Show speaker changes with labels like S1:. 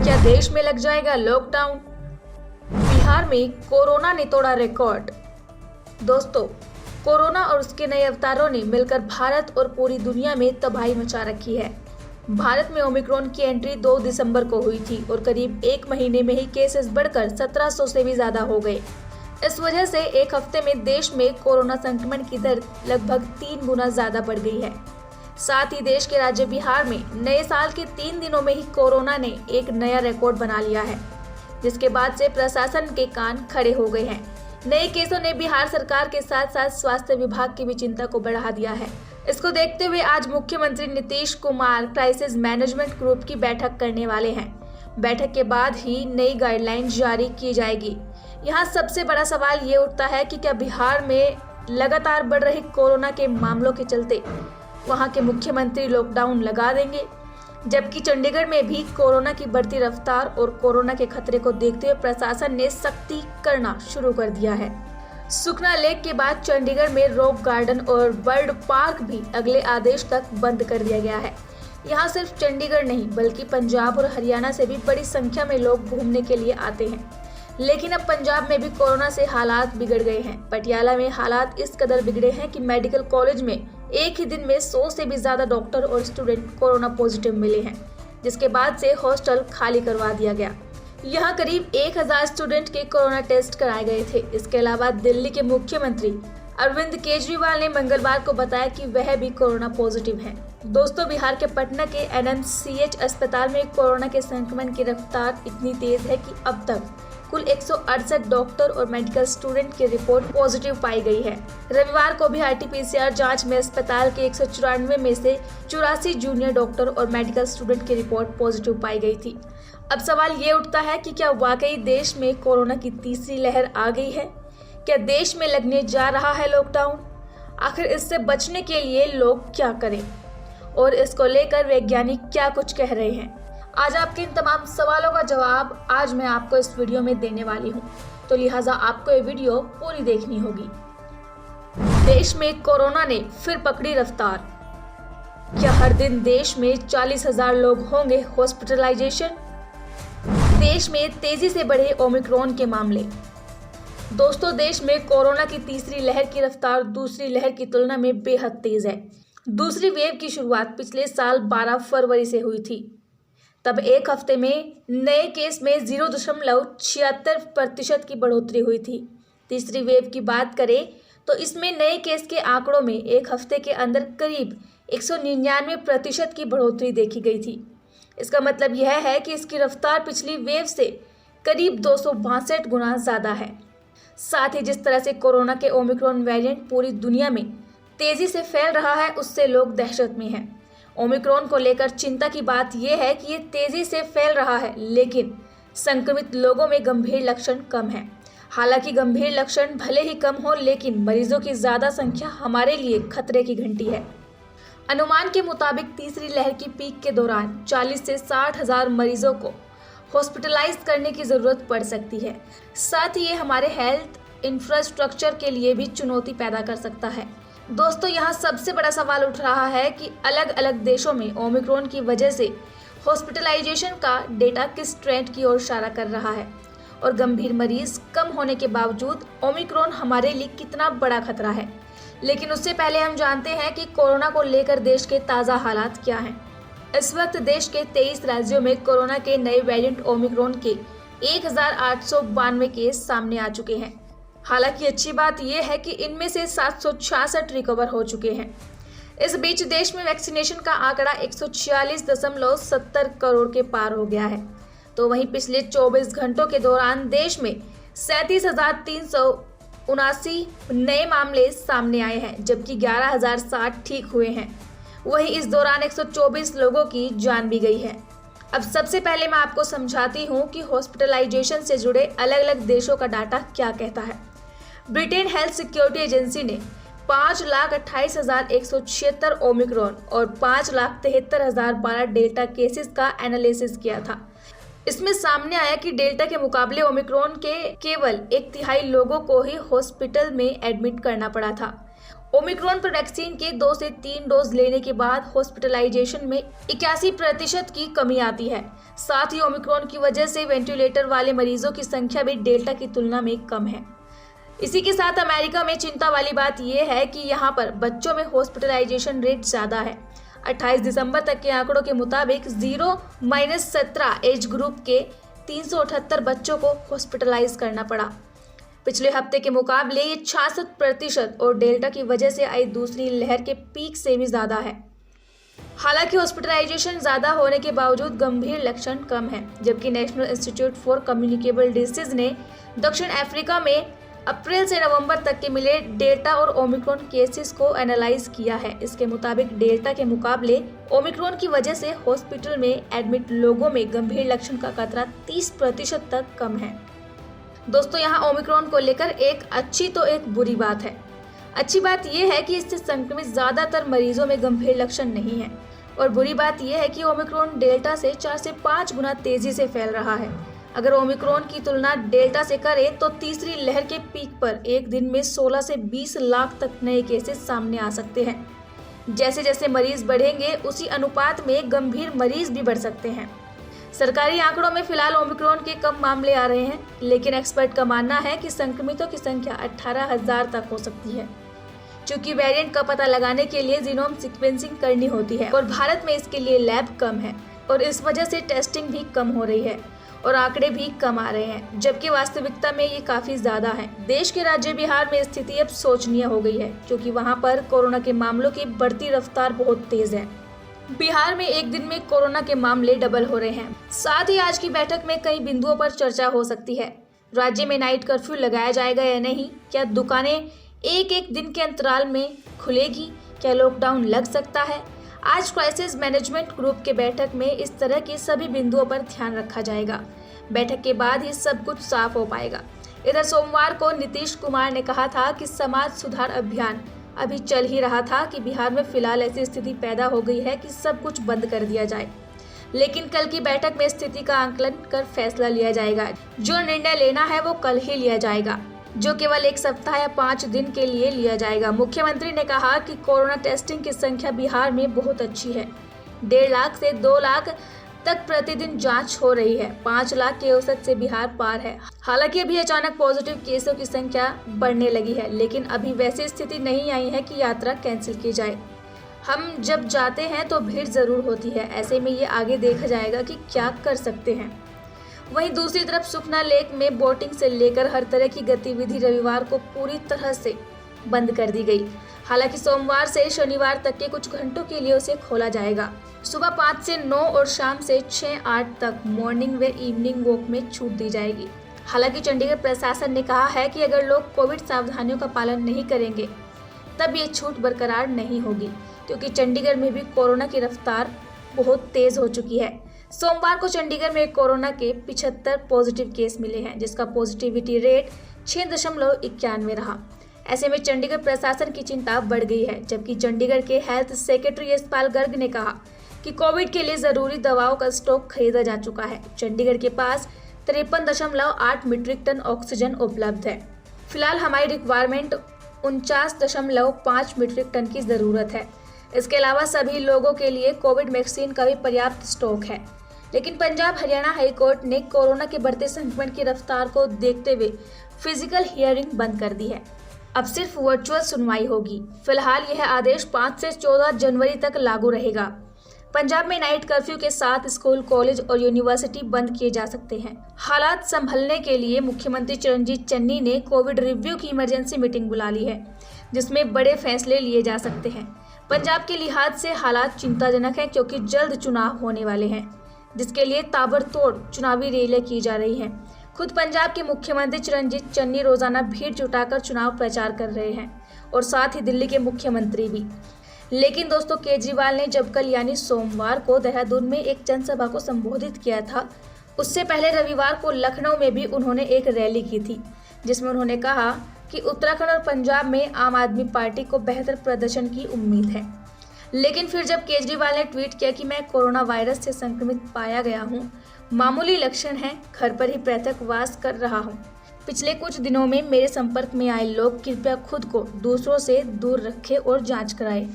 S1: क्या देश में लग जाएगा लॉकडाउन? बिहार में कोरोना ने तोड़ा रिकॉर्ड। दोस्तों, कोरोना और उसके नए अवतारों ने मिलकर भारत और पूरी दुनिया में तबाही मचा रखी है। भारत में ओमिक्रॉन की एंट्री 2 दिसंबर को हुई थी और करीब एक महीने में ही केसेस बढ़कर 1700 से भी ज्यादा हो गए। इस वजह से एक हफ्ते में देश में कोरोना संक्रमण की दर लगभग 3 गुना ज्यादा बढ़ गई है। साथ ही देश के राज्य बिहार में नए साल के 3 दिनों में ही कोरोना ने एक नया रिकॉर्ड बना लिया है, जिसके बाद से प्रशासन के कान खड़े हो गए हैं। नए केसों ने बिहार सरकार के साथ साथ स्वास्थ्य विभाग की भी चिंता को बढ़ा दिया है। इसको देखते हुए आज मुख्यमंत्री Nitish Kumar crisis management group की बैठक करने वाले हैं। बैठक के बाद ही नई गाइडलाइन जारी की जाएगी। यहाँ सबसे बड़ा सवाल ये उठता है कि क्या बिहार में लगातार बढ़ रहे कोरोना के मामलों के चलते वहाँ के मुख्यमंत्री लॉकडाउन लगा देंगे, जबकि चंडीगढ़ में भी कोरोना की बढ़ती रफ्तार और कोरोना के खतरे को देखते हुए प्रशासन ने सख्ती करना शुरू कर दिया है। सुखना लेक के बाद चंडीगढ़ में रॉक गार्डन और बर्ड पार्क भी अगले आदेश तक बंद कर दिया गया है। यहाँ सिर्फ चंडीगढ़ नहीं बल्कि पंजाब और हरियाणा से भी बड़ी संख्या में लोग घूमने के लिए आते हैं। लेकिन अब पंजाब में भी कोरोना से हालात बिगड़ गए हैं। पटियाला में हालात इस कदर बिगड़े हैं कि मेडिकल कॉलेज में एक ही दिन में 100 से भी ज्यादा डॉक्टर और स्टूडेंट कोरोना पॉजिटिव मिले हैं, जिसके बाद से हॉस्टल खाली करवा दिया गया। यहाँ करीब 1000 स्टूडेंट के कोरोना टेस्ट कराए गए थे। इसके अलावा दिल्ली के मुख्यमंत्री अरविंद केजरीवाल ने मंगलवार को बताया कि वह भी कोरोना पॉजिटिव हैं। दोस्तों, बिहार के पटना के एनएमसीएच अस्पताल में कोरोना के संक्रमण की रफ्तार इतनी तेज है कि अब तक कुल 168 डॉक्टर और मेडिकल स्टूडेंट की रिपोर्ट पॉजिटिव पाई गई है। रविवार को भी आरटी-पीसीआर जांच में अस्पताल के 194 में से 84 जूनियर डॉक्टर और मेडिकल स्टूडेंट की रिपोर्ट पॉजिटिव पाई गई थी। अब सवाल ये उठता है कि क्या वाकई देश में कोरोना की तीसरी लहर आ गई है? क्या देश में लगने जा रहा है लॉकडाउन? आखिर इससे बचने के लिए लोग क्या करें और इसको लेकर वैज्ञानिक क्या कुछ कह रहे हैं? आज आपके इन तमाम सवालों का जवाब आज मैं आपको इस वीडियो में देने वाली हूँ, तो लिहाजा आपको ये वीडियो पूरी देखनी होगी। देश में कोरोना ने फिर पकड़ी रफ्तार। क्या हर दिन देश में 40,000 लोग होंगे हॉस्पिटलाइजेशन? देश में तेजी से बढ़े ओमिक्रॉन के मामले। दोस्तों, देश में कोरोना की तीसरी लहर की रफ्तार दूसरी लहर की तुलना में बेहद तेज है। दूसरी वेव की शुरुआत पिछले साल 12 फरवरी से हुई थी। तब एक हफ्ते में नए केस में 0.76% की बढ़ोतरी हुई थी। तीसरी वेव की बात करें तो इसमें नए केस के आंकड़ों में एक हफ्ते के अंदर करीब 199% की बढ़ोतरी देखी गई थी। इसका मतलब यह है कि इसकी रफ्तार पिछली वेव से करीब 262 गुना ज़्यादा है। साथ ही जिस तरह से कोरोना के ओमिक्रॉन वेरिएंट पूरी दुनिया में तेजी से फैल रहा है, उससे लोग दहशत में हैं। ओमिक्रॉन को लेकर चिंता की बात यह है कि ये तेजी से फैल रहा है, लेकिन संक्रमित लोगों में गंभीर लक्षण कम है। हालांकि गंभीर लक्षण भले ही कम हो, लेकिन मरीजों की ज्यादा संख्या हमारे लिए खतरे की घंटी है। अनुमान के मुताबिक तीसरी लहर की पीक के दौरान 40 से 60 हजार मरीजों को हॉस्पिटलाइज करने की जरूरत पड़ सकती है। साथ ही ये हमारे हेल्थ इंफ्रास्ट्रक्चर के लिए भी चुनौती पैदा कर सकता है। दोस्तों, यहाँ सबसे बड़ा सवाल उठ रहा है कि अलग अलग देशों में ओमिक्रॉन की वजह से हॉस्पिटलाइजेशन का डेटा किस ट्रेंड की ओर इशारा कर रहा है और गंभीर मरीज कम होने के बावजूद ओमिक्रॉन हमारे लिए कितना बड़ा खतरा है। लेकिन उससे पहले हम जानते हैं कि कोरोना को लेकर देश के ताज़ा हालात क्या हैं। इस वक्त देश के 23 राज्यों में कोरोना के नए वेरिएंट ओमिक्रॉन के 1892 केस सामने आ चुके हैं। हालांकि अच्छी बात यह है कि इनमें से 766 रिकवर हो चुके हैं। इस बीच देश में वैक्सीनेशन का आंकड़ा 146.70 करोड़ के पार हो गया है। तो वहीं पिछले 24 घंटों के दौरान देश में 37,379 नए मामले सामने आए हैं, जबकि 11,060 ठीक हुए हैं। वहीं इस दौरान 124 लोगों की जान भी गई है। अब सबसे पहले मैं आपको समझाती हूँ कि हॉस्पिटलाइजेशन से जुड़े अलग अलग देशों का डाटा क्या कहता है। ब्रिटेन हेल्थ सिक्योरिटी एजेंसी ने 5,28,176 ओमिक्रॉन और 5,73,012 डेल्टा केसेस का एनालिसिस किया था। इसमें सामने आया कि डेल्टा के मुकाबले ओमिक्रॉन के केवल 1/3 लोगों को ही हॉस्पिटल में एडमिट करना पड़ा था। ओमिक्रॉन पर वैक्सीन के 2 से 3 डोज लेने के बाद हॉस्पिटलाइजेशन में 81% की कमी आती है। साथ ही ओमिक्रॉन की वजह से वेंटिलेटर वाले मरीजों की संख्या भी डेल्टा की तुलना में कम है। इसी के साथ अमेरिका में चिंता वाली बात यह है कि यहाँ पर बच्चों में हॉस्पिटलाइजेशन रेट ज़्यादा है। 28 दिसंबर तक के आंकड़ों के मुताबिक 0-17 एज ग्रुप के 378 बच्चों को हॉस्पिटलाइज करना पड़ा। पिछले हफ्ते के मुकाबले ये 66% और डेल्टा की वजह से आई दूसरी लहर के पीक से भी ज़्यादा है। हालांकि हॉस्पिटलाइजेशन ज़्यादा होने के बावजूद गंभीर लक्षण कम है, जबकि national institute for communicable disease ने दक्षिण अफ्रीका में अप्रैल से नवंबर तक के मिले डेल्टा और ओमिक्रॉन केसेस को एनालाइज किया है। इसके मुताबिक डेल्टा के मुकाबले ओमिक्रॉन की वजह से हॉस्पिटल में एडमिट लोगों में गंभीर लक्षण का खतरा 30% तक कम है। दोस्तों, यहाँ ओमिक्रॉन को लेकर एक अच्छी तो एक बुरी बात है। अच्छी बात यह है कि इससे संक्रमित ज़्यादातर मरीजों में गंभीर लक्षण नहीं है, और बुरी बात यह है कि ओमिक्रॉन डेल्टा से 4 से 5 गुना तेजी से फैल रहा है। अगर ओमिक्रॉन की तुलना डेल्टा से करें तो तीसरी लहर के पीक पर एक दिन में 16 से 20 लाख तक नए केसेस सामने आ सकते हैं। जैसे जैसे मरीज बढ़ेंगे उसी अनुपात में गंभीर मरीज भी बढ़ सकते हैं। सरकारी आंकड़ों में फिलहाल ओमिक्रॉन के कम मामले आ रहे हैं, लेकिन एक्सपर्ट का मानना है कि संक्रमितों की संख्या 18,000 तक हो सकती है। चूंकि वेरिएंट का पता लगाने के लिए जीनोम सीक्वेंसिंग करनी होती है और भारत में इसके लिए लैब कम है, और इस वजह से टेस्टिंग भी कम हो रही है और आंकड़े भी कम आ रहे हैं, जबकि वास्तविकता में ये काफी ज्यादा है। देश के राज्य बिहार में स्थिति अब शोचनीय हो गई है, क्योंकि वहां पर कोरोना के मामलों की बढ़ती रफ्तार बहुत तेज है। बिहार में एक दिन में कोरोना के मामले डबल हो रहे हैं। साथ ही आज की बैठक में कई बिंदुओं पर चर्चा हो सकती है। राज्य में नाइट कर्फ्यू लगाया जाएगा या नहीं, क्या दुकानें एक एक दिन के अंतराल में खुलेगी, क्या लॉकडाउन लग सकता है। आज क्राइसिस मैनेजमेंट ग्रुप के बैठक में इस तरह के सभी बिंदुओं पर ध्यान रखा जाएगा। बैठक के बाद ही सब कुछ साफ हो पाएगा। इधर सोमवार को नीतीश कुमार ने कहा था कि समाज सुधार अभियान अभी चल ही रहा था कि बिहार में फिलहाल ऐसी स्थिति पैदा हो गई है कि सब कुछ बंद कर दिया जाए, लेकिन कल की बैठक में स्थिति का आकलन कर फैसला लिया जाएगा। जो निर्णय लेना है वो कल ही लिया जाएगा, जो केवल 1 सप्ताह या 5 दिन के लिए लिया जाएगा। मुख्यमंत्री ने कहा कि कोरोना टेस्टिंग की संख्या बिहार में बहुत अच्छी है। 1.5 लाख से 2 लाख तक प्रतिदिन जांच हो रही है। 5 लाख के औसत से बिहार पार है। हालांकि अभी अचानक पॉजिटिव केसों की संख्या बढ़ने लगी है, लेकिन अभी वैसी स्थिति नहीं आई है कि यात्रा कैंसिल की जाए। हम जब जाते हैं तो भीड़ जरूर होती है, ऐसे में ये आगे देखा जाएगा कि क्या कर सकते हैं। वहीं दूसरी तरफ सुखना लेक में बोटिंग से लेकर हर तरह की गतिविधि रविवार को पूरी तरह से बंद कर दी गई। हालांकि सोमवार से शनिवार तक के कुछ घंटों के लिए उसे खोला जाएगा। सुबह 5 से 9 और शाम से 6-8 तक मॉर्निंग व इवनिंग वॉक में छूट दी जाएगी। हालांकि चंडीगढ़ प्रशासन ने कहा है कि अगर लोग कोविड सावधानियों का पालन नहीं करेंगे तब ये छूट बरकरार नहीं होगी, क्योंकि चंडीगढ़ में भी कोरोना की रफ्तार बहुत तेज हो चुकी है। सोमवार को चंडीगढ़ में कोरोना के 75 पॉजिटिव केस मिले हैं, जिसका पॉजिटिविटी रेट 6.91 रहा। ऐसे में चंडीगढ़ प्रशासन की चिंता बढ़ गई है, जबकि चंडीगढ़ के हेल्थ सेक्रेटरी यशपाल गर्ग ने कहा कि कोविड के लिए जरूरी दवाओं का स्टॉक खरीदा जा चुका है। चंडीगढ़ के पास 53.8 मीट्रिक टन ऑक्सीजन उपलब्ध है। फिलहाल हमारी रिक्वायरमेंट 49.5 मीट्रिक टन की जरूरत है। इसके अलावा सभी लोगों के लिए कोविड वैक्सीन का भी पर्याप्त स्टॉक है। लेकिन पंजाब हरियाणा हाईकोर्ट ने कोरोना के बढ़ते संक्रमण की रफ्तार को देखते हुए फिजिकल हियरिंग बंद कर दी है। अब सिर्फ वर्चुअल सुनवाई होगी। फिलहाल यह आदेश 5 से 14 जनवरी तक लागू रहेगा। पंजाब में नाइट कर्फ्यू के साथ स्कूल, कॉलेज और यूनिवर्सिटी बंद किए जा सकते हैं। हालात संभलने के लिए मुख्यमंत्री चरणजीत चन्नी ने कोविड रिव्यू की इमरजेंसी मीटिंग बुला ली है, जिसमें बड़े फैसले लिए जा सकते हैं। पंजाब के लिहाज से हालात चिंताजनक हैं, क्योंकि जल्द चुनाव होने वाले हैं, जिसके लिए ताबड़तोड़ चुनावी रैलियां की जा रही हैं। खुद पंजाब के मुख्यमंत्री चरणजीत चन्नी रोजाना भीड़ जुटाकर चुनाव प्रचार कर रहे हैं, और साथ ही दिल्ली के मुख्यमंत्री भी। लेकिन दोस्तों, केजरीवाल ने जब कल यानी सोमवार को देहरादून में एक जनसभा को संबोधित किया था, उससे पहले रविवार को लखनऊ में भी उन्होंने एक रैली की थी, जिसमें उन्होंने कहा कि उत्तराखंड और पंजाब में आम आदमी पार्टी को बेहतर प्रदर्शन की उम्मीद है। लेकिन फिर जब केजरीवाल ने ट्वीट किया कि मैं कोरोना वायरस से संक्रमित पाया गया हूं, मामूली लक्षण हैं, घर पर ही पृथकवास कर रहा हूं, पिछले कुछ दिनों में मेरे संपर्क में आए लोग कृपया खुद को दूसरों से दूर रखें और जांच कराएं।